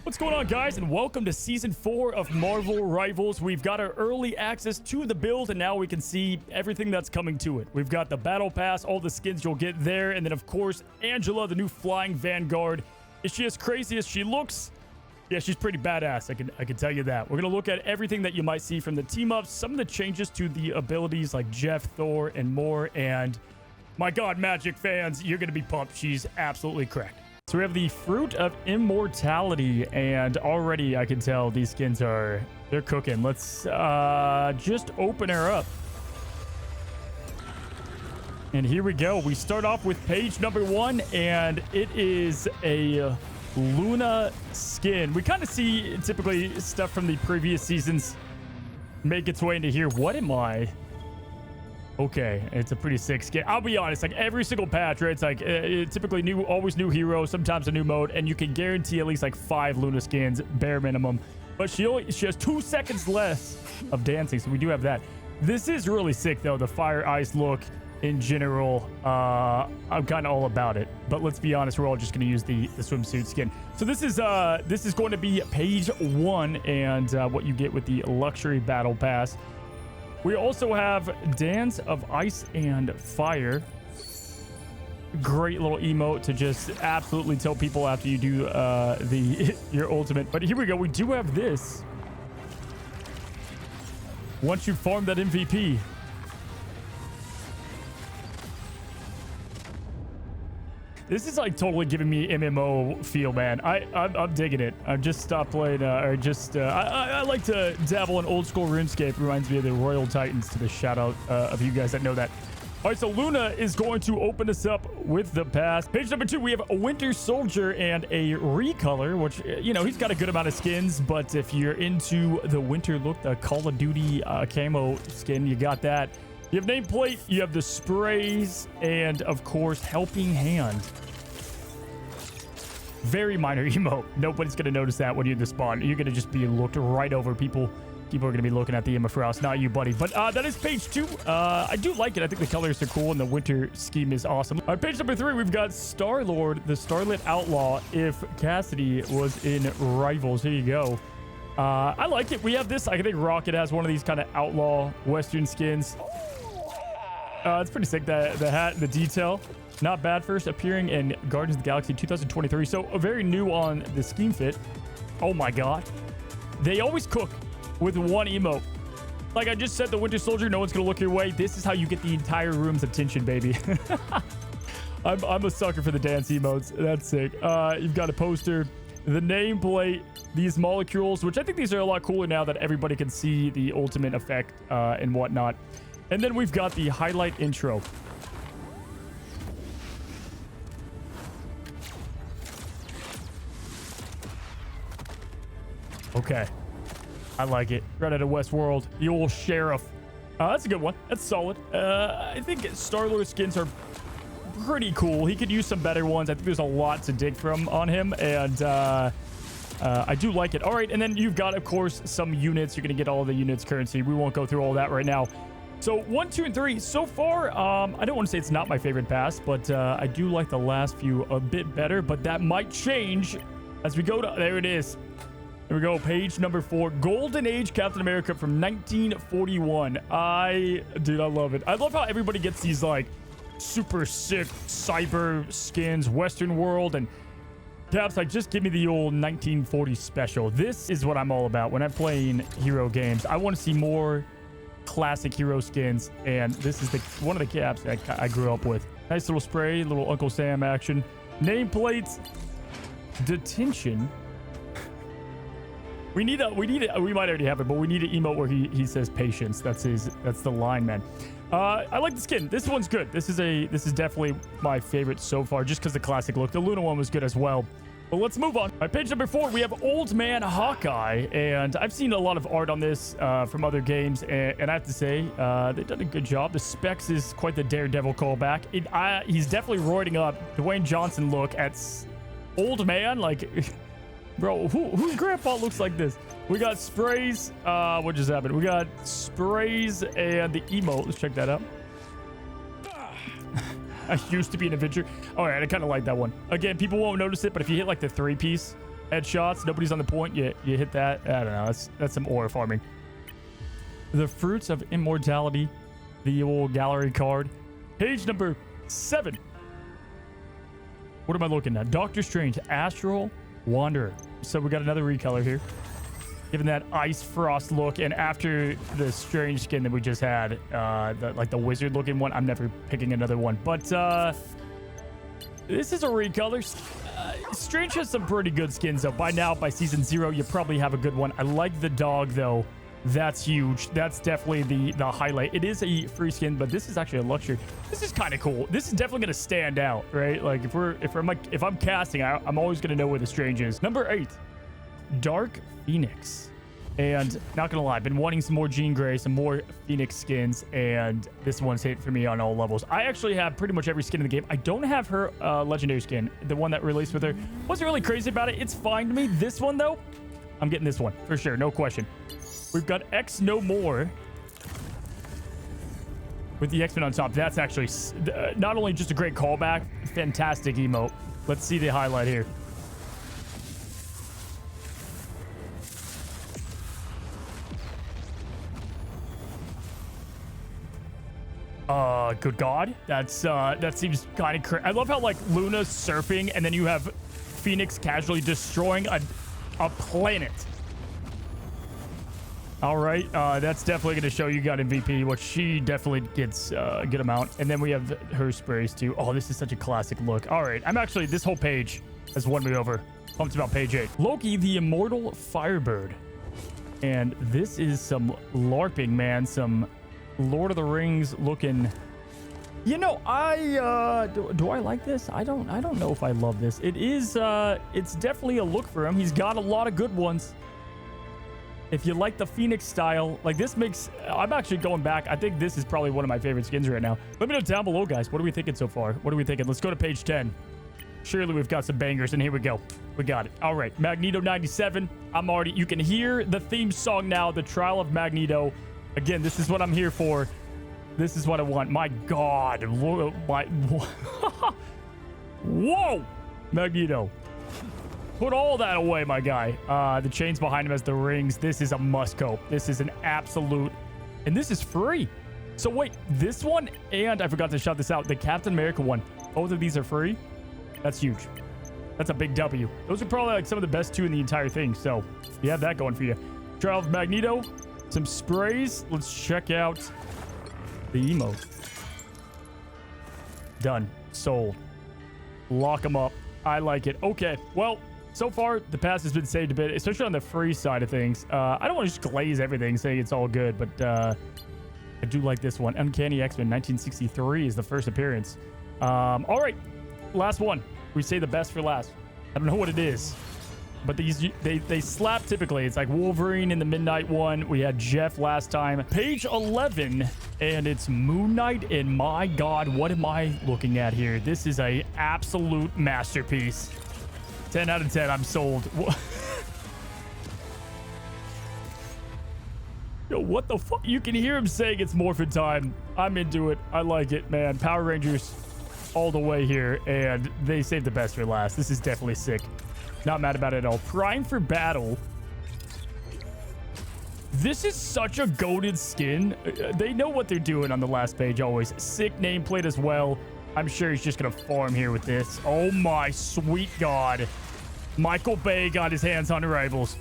What's going on, guys, and welcome to season 4 of Marvel Rivals. We've got our early access to the build, and now we can see everything that's coming to it. We've got the battle pass, all the skins you'll get there, and then of course Angela, the new flying vanguard. Is she as crazy as she looks? Yeah, she's pretty badass. I can tell you that. We're gonna look at everything that you might see from the team ups, some of the changes to the abilities like Jeff, Thor, and more. And my God, Magik fans, you're gonna be pumped. She's absolutely cracked. So we have the Fruit of Immortality, and already I can tell these skins they're cooking. Let's just open her up. And here we go. We start off with page number 1, and it is a Luna skin. We kind of see typically stuff from the previous seasons make its way into here. What am I? Okay, it's a pretty sick skin. I'll be honest, like every single patch, right? It's like typically new, always new hero, sometimes a new mode, and you can guarantee at least like 5 Luna skins, bare minimum. But she has 2 seconds less of dancing, so we do have that. This is really sick though, the fire ice look in general. I'm kind of all about it. But let's be honest, we're all just going to use the swimsuit skin. So this is going to be page 1 and what you get with the luxury battle pass. We also have Dance of Ice and Fire. Great little emote to just absolutely tell people after you do your ultimate. But here we go. We do have this. Once you farm that MVP. This is like totally giving me MMO feel, man. I'm digging it. I've just stopped playing, I like to dabble in old school RuneScape. Reminds me of the Royal Titans, to the shout out of you guys that know that. All right, so Luna is going to open us up with the pass. Page number 2, we have a Winter Soldier and a recolor, which, you know, he's got a good amount of skins, but if you're into the winter look, the Call of Duty camo skin, you got that. You have nameplate, you have the sprays, and of course, Helping Hand. Very minor emote. Nobody's going to notice that when you're in the spawn. You're going to just be looked right over. People are going to be looking at the Imafrost, not you, buddy. But that is page 2. I do like it. I think the colors are cool, and the winter scheme is awesome. All right, page number 3, we've got Star-Lord, the Starlit Outlaw, if Cassidy was in Rivals. Here you go. I like it. We have this. I think Rocket has one of these kind of outlaw Western skins. It's pretty sick, the hat, the detail. Not bad. First appearing in Guardians of the Galaxy 2023. So very new on the scheme fit. Oh my God. They always cook with one emote. Like I just said, the Winter Soldier, no one's going to look your way. This is how you get the entire room's attention, baby. I'm a sucker for the dance emotes. That's sick. You've got a poster, the nameplate, these molecules, which I think these are a lot cooler now that everybody can see the ultimate effect and whatnot. And then we've got the highlight intro. Okay. I like it. Right out of Westworld. The old sheriff. That's a good one. That's solid. I think Star-Lord skins are pretty cool. He could use some better ones. I think there's a lot to dig from on him. And I do like it. All right. And then you've got, of course, some units. You're going to get all the units currency. We won't go through all that right now. So 1, 2, and 3 so far. I don't want to say it's not my favorite pass, but I do like the last few a bit better. But that might change as we go to. There it is. Here we go. Page number 4. Golden Age Captain America from 1941. Dude, I love it. I love how everybody gets these like super sick cyber skins, Western world, and Caps like just give me the old 1940 special. This is what I'm all about when I'm playing hero games. I want to see more classic hero skins, and this is one of the Caps that I grew up with. Nice little spray, little Uncle Sam action. Nameplates, detention. We might already have it, but we need an emote where he says patience. That's the line, man. I like the skin. This one's good. This is definitely my favorite so far, just because the classic look. The Luna one was good as well. But let's move on. All right, page number 4, we have Old Man Hawkeye, and I've seen a lot of art on this from other games, and I have to say they've done a good job. The specs is quite the Daredevil callback. He's definitely roiding up Dwayne Johnson look at old man, like. Bro, whose grandpa looks like this? We got sprays. What just happened? We got sprays and the emote. Let's check that out. I used to be an Avenger. All right, I kind of like that one. Again, people won't notice it, but if you hit like the 3-piece, Headshots. Nobody's on the point. You hit that. I don't know. That's some aura farming. The Fruits of Immortality. The old gallery card. Page number 7. What am I looking at? Doctor Strange, Astral Wanderer. So we got another recolor here. Given that ice frost look, and after the strange skin that we just had, like the wizard looking one, I'm never picking another one. But this is a recolor. Strange has some pretty good skins though. By now, by season 0, you probably have a good one. I like the dog though. That's huge. That's definitely the highlight. It is a free skin, but this is actually a luxury. This is kind of cool. This is definitely going to stand out, right? Like if I'm casting, I'm always going to know where the strange is. Number 8, Dark Phoenix. And not gonna lie, I've been wanting some more Jean Grey, some more Phoenix skins, and this one's hit for me on all levels. I actually have pretty much every skin in the game. I don't have her legendary skin, the one that released with her. Wasn't really crazy about it. It's fine to me. This one though, I'm getting this one for sure, no question. We've got X No More with the X-Men on top. That's actually not only just a great callback, fantastic emote. Let's see the highlight here. Good God. That seems kind of crazy. I love how like Luna's surfing and then you have Phoenix casually destroying a planet. All right, that's definitely going to show you got MVP, which she definitely gets a good amount. And then we have her sprays too. Oh, this is such a classic look. All right, this whole page has won me over. Pumped about page 8. Loki, the Immortal Firebird. And this is some LARPing, man. Some Lord of the Rings looking. You know, do I like this? I don't know if I love this. It's definitely a look for him. He's got a lot of good ones. If you like the Phoenix style, like this makes, I'm actually going back. I think this is probably one of my favorite skins right now. Let me know down below, guys. What are we thinking so far? What are we thinking? Let's go to page 10. Surely we've got some bangers, and here we go. We got it. All right, Magneto 97. You can hear the theme song now, The Trial of Magneto. Again, this is what I'm here for. This is what I want. My God. Whoa, Magneto. Put all that away, my guy. The chains behind him as the rings. This is a must-go. This is an absolute... And this is free. So wait, this one, and I forgot to shout this out, the Captain America one. Both of these are free. That's huge. That's a big W. Those are probably like some of the best 2 in the entire thing. So you have that going for you. Trial of Magneto. Some sprays. Let's check out the emote. Done. Sold. Lock them up. I like it. Okay. Well... So far, the pass has been saved a bit, especially on the free side of things. I don't want to just glaze everything, saying it's all good, but I do like this one. Uncanny X-Men 1963 is the first appearance. All right, last one. We say the best for last. I don't know what it is, but they slap typically. It's like Wolverine in the Midnight one. We had Jeff last time. Page 11, and it's Moon Knight, and my God, what am I looking at here? This is a absolute masterpiece. 10 out of 10. I'm sold. Yo, what the fuck? You can hear him saying it's morphin time. I'm into it. I like it, man. Power Rangers all the way here, and they saved the best for last. This is definitely sick. Not mad about it at all. Prime for battle. This is such a goated skin. They know what they're doing on the last page always. Sick nameplate as well. I'm sure he's just going to farm here with this. Oh my sweet God. Michael Bay got his hands on the rivals.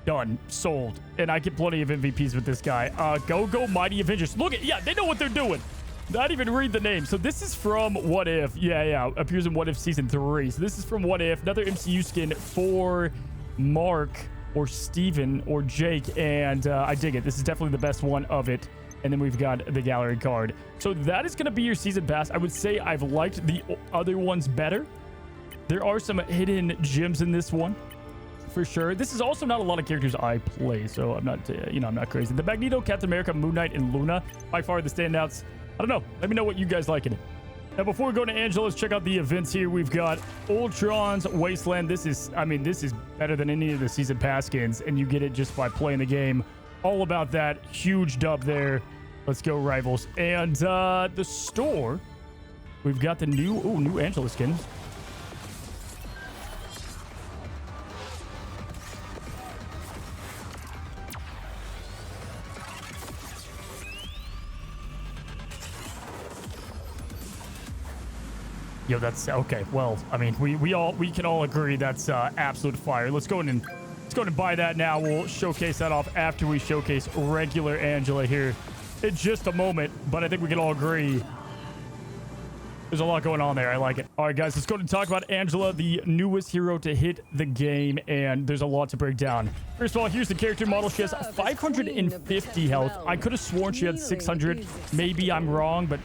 Done. Sold. And I get plenty of MVPs with this guy. Go Mighty Avengers. Look at, yeah, they know what they're doing. Not even read the name. So this is from What If. Yeah. Appears in What If Season 3. So this is from What If. Another MCU skin for Mark or Steven or Jake. And I dig it. This is definitely the best one of it. And then we've got the gallery card. So that is going to be your season pass. I would say I've liked the other ones better. There are some hidden gems in this one for sure. This is also not a lot of characters I play, so I'm not, I'm not crazy. The Magneto, Captain America, Moon Knight, and Luna, by far the standouts. I don't know. Let me know what you guys like in it. Now, before we go to Angela, let's check out the events here. We've got Ultron's Wasteland. This is better than any of the season pass skins, and you get it just by playing the game. All about that. Huge dub there. Let's go, Rivals. And the store, We've got the new Angela skins. Yo, that's okay. Well, I mean, we can all agree that's absolute fire. Let's go in and buy that now. We'll showcase that off after we showcase regular Angela here in just a moment. But I think we can all agree there's a lot going on there. I like it. All right, guys, let's go and talk about Angela, the newest hero to hit the game, and there's a lot to break down. First of all, here's the character model. She has 550 health. I could have sworn she had 600. Maybe I'm wrong, but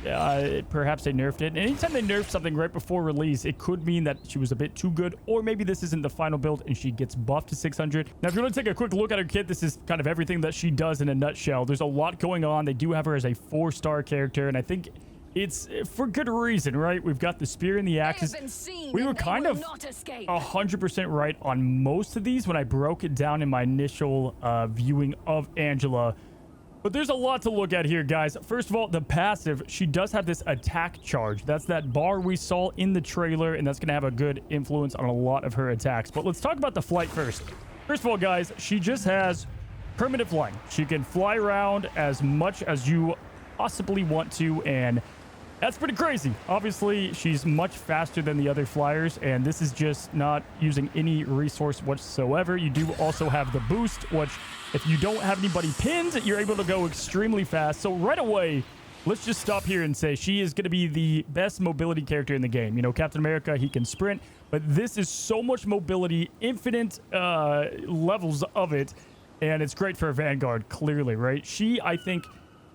perhaps they nerfed it. And anytime they nerf something right before release, it could mean that she was a bit too good, or maybe this isn't the final build and she gets buffed to 600. Now, if you want to take a quick look at her kit, this is kind of everything that she does in a nutshell. There's a lot going on. They do have her as a 4-star character, and I think it's for good reason, right? We've got the spear and the axes. We were kind of 100% right on most of these when I broke it down in my initial viewing of Angela. But there's a lot to look at here, guys. First of all, the passive, she does have this attack charge. That's that bar we saw in the trailer, and that's going to have a good influence on a lot of her attacks. But let's talk about the flight first. First of all, guys, she just has permanent flying. She can fly around as much as you possibly want to, and that's pretty crazy. Obviously, she's much faster than the other flyers, and this is just not using any resource whatsoever. You do also have the boost, which if you don't have anybody pinned, you're able to go extremely fast. So right away, let's just stop here and say she is going to be the best mobility character in the game. You know, Captain America, he can sprint, but this is so much mobility, infinite levels of it, and it's great for a Vanguard, clearly, right? She, I think,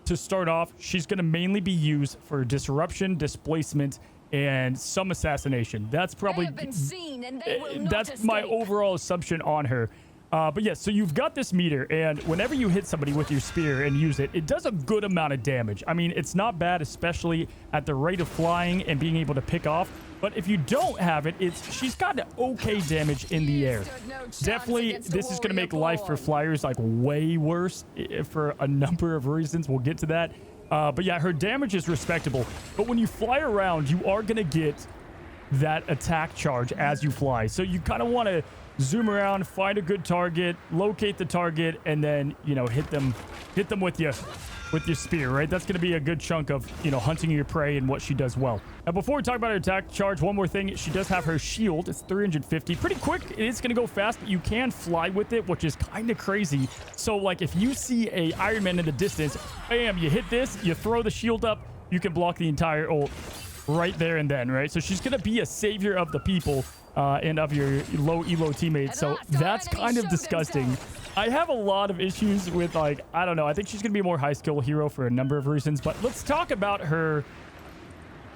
to start off, she's going to mainly be used for disruption, displacement, and some assassination. That's probably that's my overall assumption on her. But yes, so you've got this meter, and whenever you hit somebody with your spear and use it, it does a good amount of damage. I mean, it's not bad, especially at the rate of flying and being able to pick off. But if you don't have it, she's got okay damage in the air. Definitely, this is going to make life for flyers like way worse for a number of reasons. We'll get to that. But yeah, her damage is respectable. But when you fly around, you are going to get that attack charge as you fly. So you kind of want to zoom around, find a good target, locate the target, and then, you know, hit them with your spear, right? That's going to be a good chunk of, you know, hunting your prey and what she does well. Now, before we talk about her attack charge, one more thing. She does have her shield. It's 350. Pretty quick. It is going to go fast, but you can fly with it, which is kind of crazy. So, like, if you see a Iron Man in the distance, bam, you hit this, you throw the shield up, you can block the entire ult right there and then, right? So she's going to be a savior of the people and of your low elo teammates. So that's kind of disgusting. I have a lot of issues with, like, I don't know. I think she's going to be a more high skill hero for a number of reasons. But let's talk about her,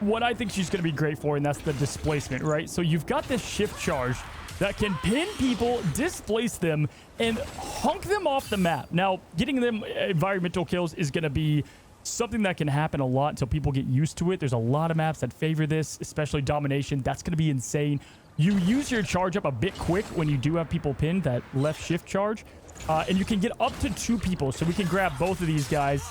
what I think she's going to be great for, and that's the displacement, right? So you've got this shift charge that can pin people, displace them, and hunk them off the map. Now, getting them environmental kills is going to be something that can happen a lot until people get used to it. There's a lot of maps that favor this, especially domination. That's going to be insane. You use your charge up a bit quick when you do have people pinned, that left shift charge. And you can get up to 2 people, so we can grab both of these guys.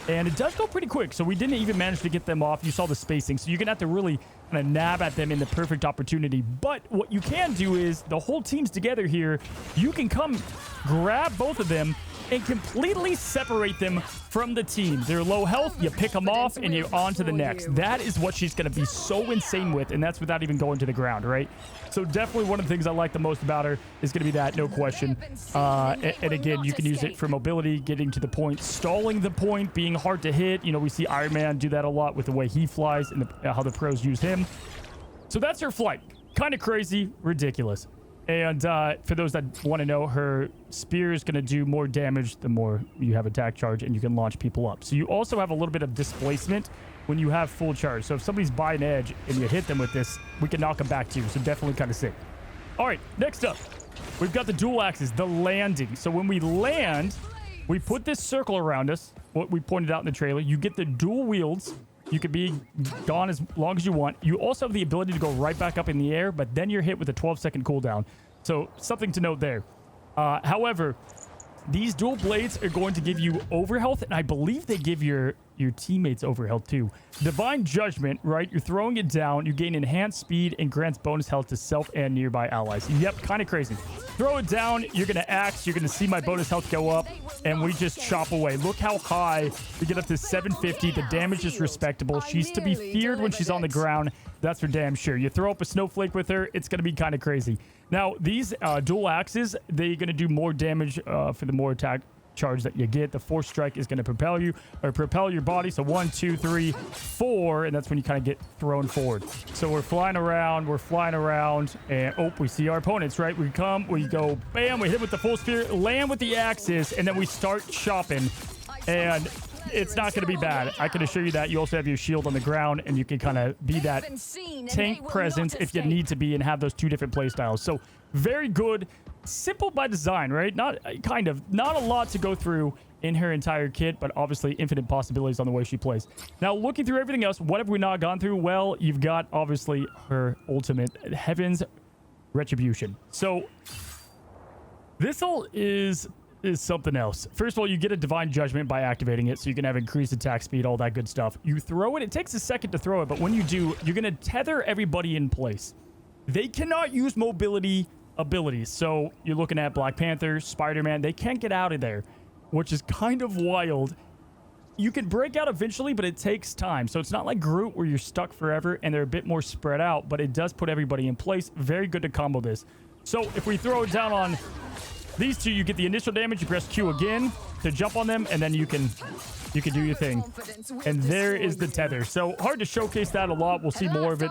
And it does go pretty quick, so we didn't even manage to get them off. You saw the spacing, so you're going to have to really kind of nab at them in the perfect opportunity. But what you can do is, the whole team's together here. You can come grab both of them and completely separate them from the team. They're low health, you pick them off, and you're on to the next. That is what she's going to be so insane with, and that's without even going to the ground, right? So definitely one of the things I like the most about her is going to be that, no question. And again, you can use it for mobility, getting to the point, stalling the point, being hard to hit. You know, we see Iron Man do that a lot with the way he flies and how the pros use him. So that's her flight. Kind of crazy, ridiculous. And for those that want to know, her spear is going to do more damage the more you have attack charge, and you can launch people up. So you also have a little bit of displacement when you have full charge. So if somebody's by an edge and you hit them with this, we can knock them back too. So definitely kind of sick. All right, next up, we've got the dual axes, the landing. So when we land, we put this circle around us, what we pointed out in the trailer. You get the dual wields. You could be gone as long as you want. You also have the ability to go right back up in the air, but then you're hit with a 12-second cooldown. So something to note there. However, these dual blades are going to give you overhealth, and I believe they give your your teammates over health too. Divine Judgment, right? You're throwing it down. You gain enhanced speed and grants bonus health to self and nearby allies. Yep, kind of crazy. Throw it down. You're going to axe. You're going to see my bonus health go up. And we just chop away. Look how high. We get up to 750. The damage is respectable. She's to be feared when she's on the ground. That's for damn sure. You throw up a snowflake with her, it's going to be kind of crazy. Now, these dual axes, they're going to do more damage for the more attack charge that you get. The force strike is going to propel your body. So 1, 2, 3, 4, and that's when you kind of get thrown forward. So we're flying around, and oh, we see our opponents, right? We come, we go, bam, we hit with the full spear, land with the axes, and then we start chopping, and it's not going to be bad. I can assure you that. You also have your shield on the ground, and you can kind of be that tank presence if you need to be and have those two different play styles. So very good. Simple by design, right? Not a lot to go through in her entire kit, but obviously infinite possibilities on the way she plays. Now, looking through everything else, what have we not gone through? Well, you've got obviously her ultimate, Heaven's Retribution. So this all is something else. First of all, you get a Divine Judgment by activating it, so you can have increased attack speed, all that good stuff. You throw it. It takes a second to throw it, but when you do, you're going to tether everybody in place. They cannot use mobility abilities. So you're looking at Black Panther, Spider-Man. They can't get out of there, which is kind of wild. You can break out eventually, but it takes time. So it's not like Groot where you're stuck forever and they're a bit more spread out, but it does put everybody in place. Very good to combo this. So if we throw it down on these two, you get the initial damage. You press Q again to jump on them, and then you can do your thing. And there is the tether. So hard to showcase that a lot. We'll see more of it.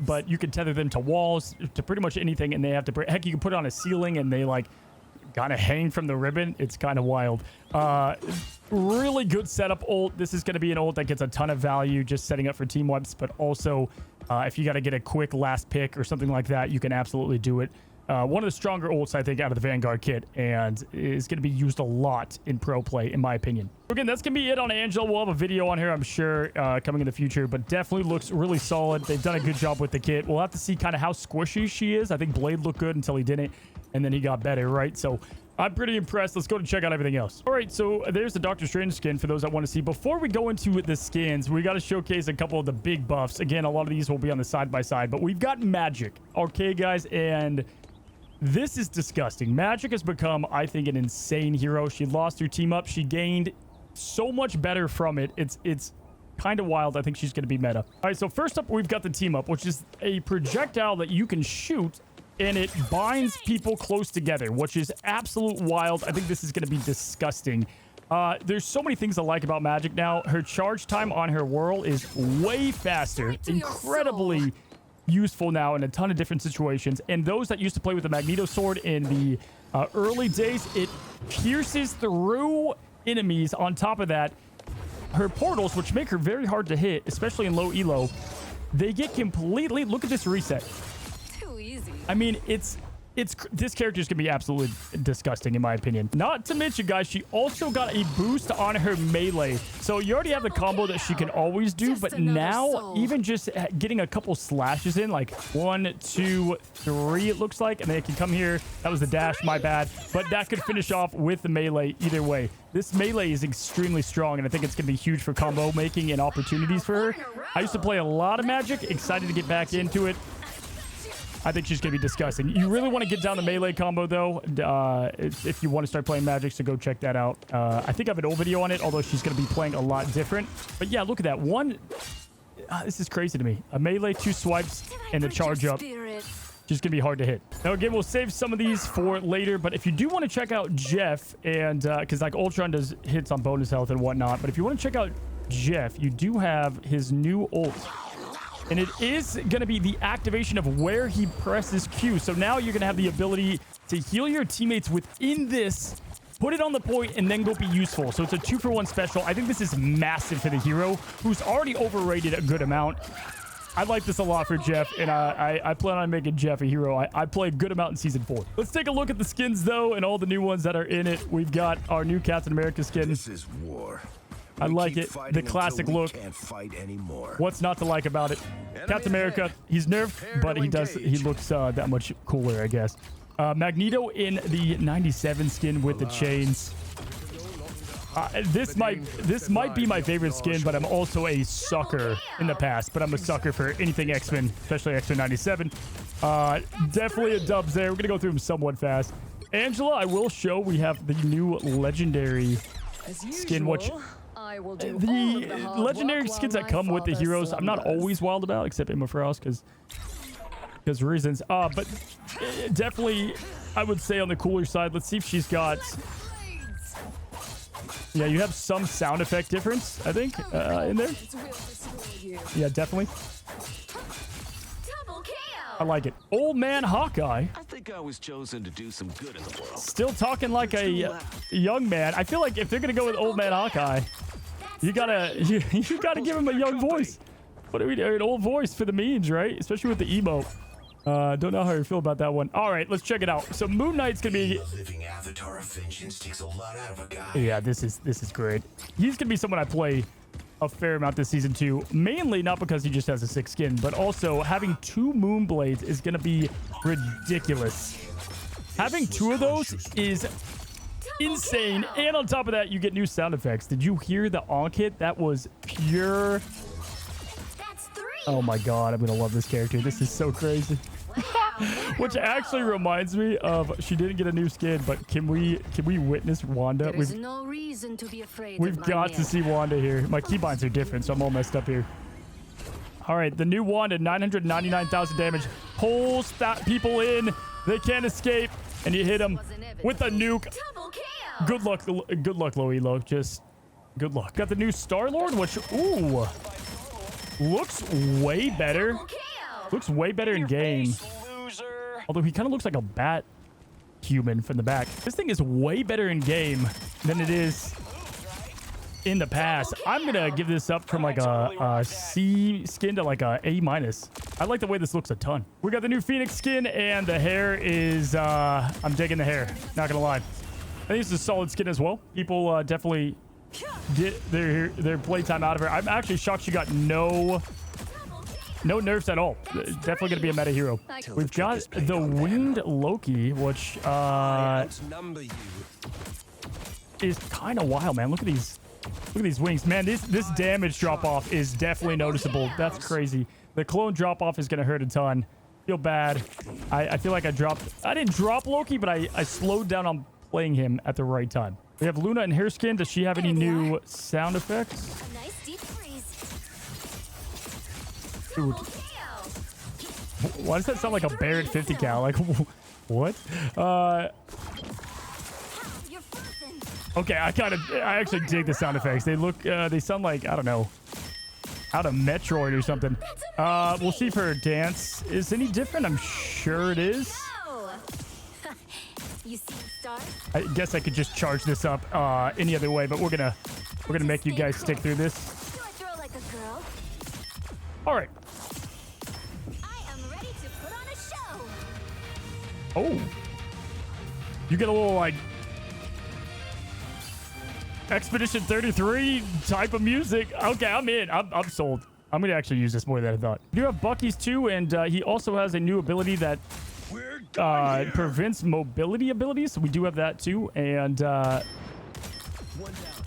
But you can tether them to walls, to pretty much anything, and they have to break. Heck, you can put it on a ceiling and they like kind of hang from the ribbon. It's kind of wild. Really good setup ult. This is going to be an ult that gets a ton of value just setting up for team wipes, but also if you got to get a quick last pick or something like that, you can absolutely do it. One of the stronger ults, I think, out of the Vanguard kit, and is going to be used a lot in pro play, in my opinion. Again, that's going to be it on Angela. We'll have a video on her, I'm sure, coming in the future, but definitely looks really solid. They've done a good job with the kit. We'll have to see kind of how squishy she is. I think Blade looked good until he didn't, and then he got better, right? So I'm pretty impressed. Let's go to check out everything else. All right, so there's the Doctor Strange skin for those that want to see. Before we go into the skins, we got to showcase a couple of the big buffs. Again, a lot of these will be on the side-by-side, but we've got Magik. Okay, guys, and this is disgusting. Magik has become, I think, an insane hero. She lost her team up. She gained so much better from it. It's kind of wild. I think she's going to be meta. All right, so first up, we've got the team up, which is a projectile that you can shoot, and it binds people close together, which is absolute wild. I think this is going to be disgusting. There's so many things I like about Magik now. Her charge time on her whirl is way faster. Incredibly useful now in a ton of different situations, and those that used to play with the Magneto sword in the early days, it pierces through enemies. On top of that, her portals, which make her very hard to hit, especially in low elo, they get completely, look at this reset. Too easy. I mean, this character is gonna be absolutely disgusting in my opinion. Not to mention, guys, she also got a boost on her melee. So you already have the combo that she can always do, but now even just getting a couple slashes in, like 1, 2, 3, it looks like, and then it can come here. That was the dash, my bad, but that could finish off with the melee either way. This melee is extremely strong, and I think it's gonna be huge for combo making and opportunities for her. I used to play a lot of Magik, excited to get back into it. I think she's going to be disgusting. You really want to get down the melee combo, though, if you want to start playing Magik, so go check that out. I think I have an old video on it, although she's going to be playing a lot different. But yeah, look at that. This is crazy to me. A melee, 2 swipes, and the charge up. Just going to be hard to hit. Now, again, we'll save some of these for later, but if you do want to check out Jeff, and because like Ultron does hits on bonus health and whatnot, but if you want to check out Jeff, you do have his new ult. And it is going to be the activation of where he presses Q. So now you're going to have the ability to heal your teammates within this, put it on the point, and then go be useful. So it's a 2-for-1 special. I think this is massive for the hero, who's already overrated a good amount. I like this a lot for Jeff, and I plan on making Jeff a hero. I play a good amount in Season 4. Let's take a look at the skins, though, and all the new ones that are in it. We've got our new Captain America skin. This is war. I like it. The classic look. Can't fight anymore. What's not to like about it? Captain America, he's nerfed, but he looks that much cooler, I guess. Magneto in the 97 skin with the chains. This might be my favorite skin, but I'm also a sucker in the past. But I'm a sucker for anything X-Men, especially X-Men 97. Definitely a dubs there. We're gonna go through them somewhat fast. Angela, I will show we have the new legendary skin, which the legendary skins that come with the heroes, I'm not always wild about, except Emma Frost because reasons. But definitely, I would say on the cooler side. Let's see if she's got. Yeah, you have some sound effect difference, I think, in there. Yeah, definitely. I like it. Old Man Hawkeye. I think I was chosen to do some good in the world. Still talking like a young man. I feel like if they're gonna go with Old Man Hawkeye, you gotta give him a young voice. What do we do? An old voice for the memes, right? Especially with the emote. Don't know how you feel about that one. All right, let's check it out. So Moon Knight's gonna be. Living avatar of vengeance takes a lot out of a guy. Yeah, this is great. He's gonna be someone I play a fair amount this season too. Mainly not because he just has a sick skin, but also having 2 moon blades is gonna be ridiculous. Having 2 of those is insane, and on top of that, you get new sound effects. Did you hear the onk hit? That was pure. Oh my god, I'm gonna love this character. This is so crazy. Which actually reminds me of, she didn't get a new skin, but can we witness Wanda? There's no reason to be afraid. We've got to see Wanda here. My keybinds are different, so I'm all messed up here. All right, the new Wanda, 999,000 damage, pulls people in. They can't escape, and you hit them with a nuke. Good luck, Loelo. Just good luck. Got the new Star-Lord, which looks way better. Looks way better in game. Although he kind of looks like a bat human from the back. This thing is way better in game than it is in the past. I'm going to give this up from like a C skin to like a A-. I like the way this looks a ton. We got the new Phoenix skin, and the hair is, I'm digging the hair. Not going to lie. I think it's a solid skin as well. People definitely get their playtime out of her. I'm actually shocked she got no nerfs at all. Definitely gonna be a meta hero. We've got the winged Loki, which is kind of wild, man. Look at these wings, man. This damage drop off is definitely noticeable. That's crazy. The clone drop off is gonna hurt a ton. Feel bad. I feel like I didn't drop Loki, but I slowed down on playing him at the right time. We have Luna in her skin. Does she have any new sound effects? A nice deep freeze. Dude. Why does that sound like a Barrett 50 cal? Like, what? Okay, I actually dig the sound effects. They sound like, I don't know, out of Metroid or something. We'll see if her dance is any different. I'm sure it is. You see the stars? I guess I could just charge this up any other way, but we're gonna make you guys stick through this. Do I throw like a girl? All right. I am ready to put on a show. Oh, you get a little like Expedition 33 type of music. Okay, I'm in. I'm sold. I'm gonna actually use this more than I thought. You have Bucky's too, and he also has a new ability that prevents mobility abilities, so we do have that too, and I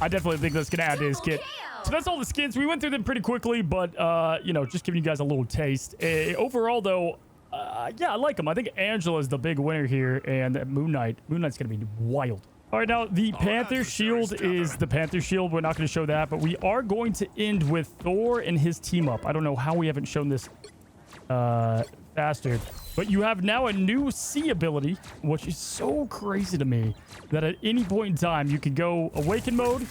definitely think that's gonna add to his kit. So that's all the skins. We went through them pretty quickly, but you know, just giving you guys a little taste. Overall though, yeah, I like them. I think Angela is the big winner here, and Moon Knight's gonna be wild. All right, now the Panther Shield is the Panther Shield. We're not going to show that, but we are going to end with Thor and his team up. I don't know how we haven't shown this faster, but you have now a new C ability, which is so crazy to me that at any point in time you can go Awaken mode,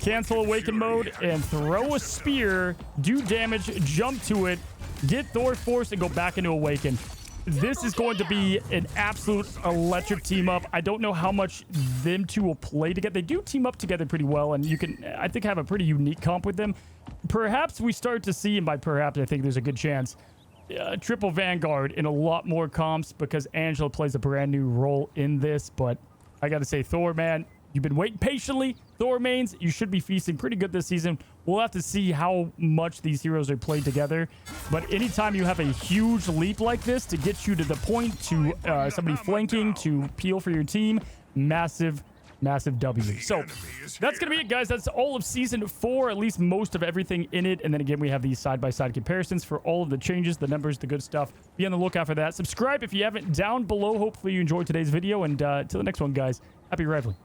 cancel Awaken mode, and throw a spear, do damage, jump to it, get Thor Force, and go back into Awaken. This is going to be an absolute electric team up. I don't know how much them two will play together. They do team up together pretty well, and you can, I think, have a pretty unique comp with them. Perhaps we start to see, and by perhaps, I think there's a good chance, triple Vanguard in a lot more comps because Angela plays a brand new role in this. But I got to say, Thor, man, you've been waiting patiently. Thor mains, you should be feasting pretty good this season. We'll have to see how much these heroes are played together. But anytime you have a huge leap like this to get you to the point to somebody flanking to peel for your team, massive Massive W. So that's going to be it, guys. That's all of Season 4, at least most of everything in it. And then again, we have these side-by-side comparisons for all of the changes, the numbers, the good stuff. Be on the lookout for that. Subscribe if you haven't down below. Hopefully you enjoyed today's video. And till the next one, guys, happy rivaling.